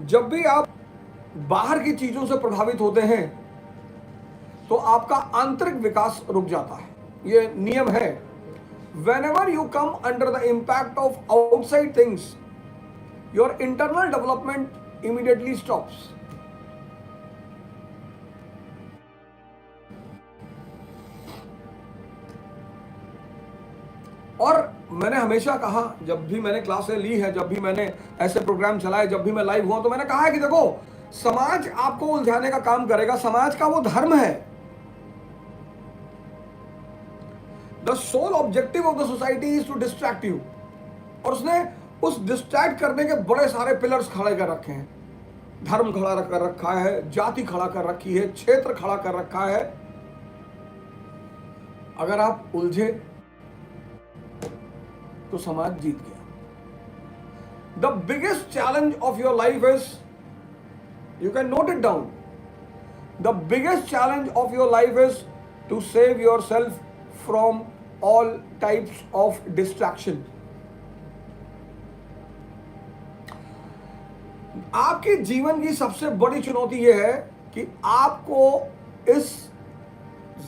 जब भी आप बाहर की चीजों से प्रभावित होते हैं तो आपका आंतरिक विकास रुक जाता है। ये नियम है। whenever you come under the impact of outside things, your internal development immediately stops. और मैंने हमेशा कहा, जब भी मैंने क्लासें ली है, जब भी मैंने ऐसे प्रोग्राम चलाए, जब भी मैं लाइव हुआ, तो मैंने कहा है कि देखो, समाज आपको उलझाने का काम करेगा। समाज का वो धर्म है। The sole objective of the society is to distract you. और उसने उस डिस्ट्रैक्ट करने के बड़े सारे पिलर्स खड़े कर रखे हैं। धर्म खड़ा कर रखा है, जाति खड़ा कर रखी है, क्षेत्र खड़ा कर रखा है। अगर आप उलझे तो समाज जीत गया। The biggest challenge of your life is, you can note it down, the biggest challenge of your life is to save your self from all types of distraction. आपके जीवन की सबसे बड़ी चुनौती यह है कि आपको इस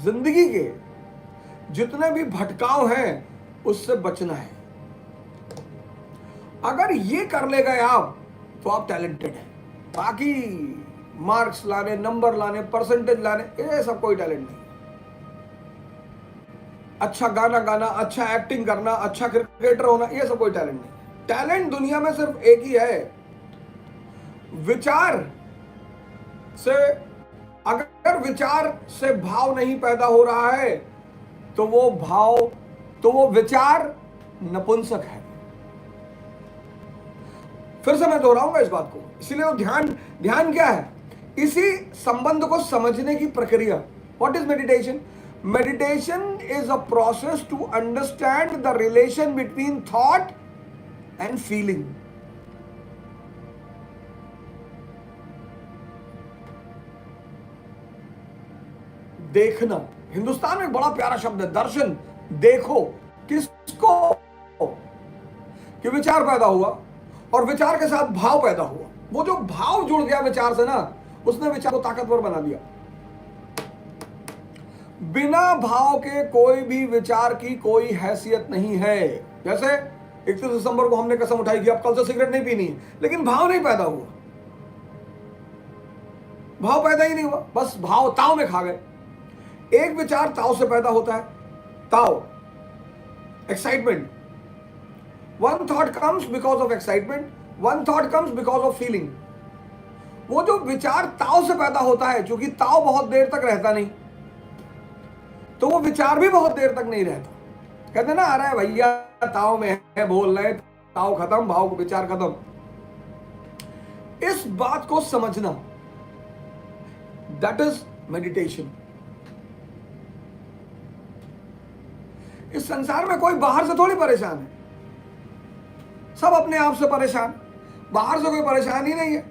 जिंदगी के जितने भी भटकाव हैं उससे बचना है। अगर ये कर ले गए आप तो आप टैलेंटेड हैं। बाकी मार्क्स लाने, नंबर लाने, परसेंटेज लाने, ये सब कोई टैलेंट नहीं। अच्छा गाना गाना, अच्छा एक्टिंग करना, अच्छा क्रिकेटर होना, ये सब कोई टैलेंट नहीं। टैलेंट दुनिया में सिर्फ एक ही है, विचार से। अगर विचार से भाव नहीं पैदा हो रहा है तो वो विचार नपुंसक है। फिर से मैं दोहराऊंगा इस बात को, इसीलिए वो ध्यान क्या है? इसी संबंध को समझने की प्रक्रिया। What is meditation? Meditation is a process to understand the relation between thought and feeling. देखना, हिंदुस्तान में एक बड़ा प्यारा शब्द है, दर्शन। देखो किसको? कि विचार पैदा हुआ और विचार के साथ भाव पैदा हुआ। वो जो भाव जुड़ गया विचार से ना, उसने विचार को ताकतवर बना दिया। बिना भाव के कोई भी विचार की कोई हैसियत नहीं है। जैसे 31 दिसंबर को हमने कसम उठाई कि अब कल से सिगरेट नहीं पीनी, लेकिन भाव नहीं पैदा हुआ। भाव पैदा ही नहीं हुआ, बस भाव ताव में खा गए। एक विचार ताव से पैदा होता है, ताव, excitement. One thought comes because of excitement, one thought comes because of feeling. वो जो विचार ताव से पैदा होता है, क्योंकि ताव बहुत देर तक रहता नहीं, तो वो विचार भी बहुत देर तक नहीं रहता। कहते ना, अरे भैया ताव में है, बोल रहे, ताव खत्म, भाव को विचार खत्म। इस बात को समझना, दैट इज मेडिटेशन। इस संसार में कोई बाहर से थोड़ी परेशान है, सब अपने आप से परेशान। बाहर से कोई परेशान ही नहीं है।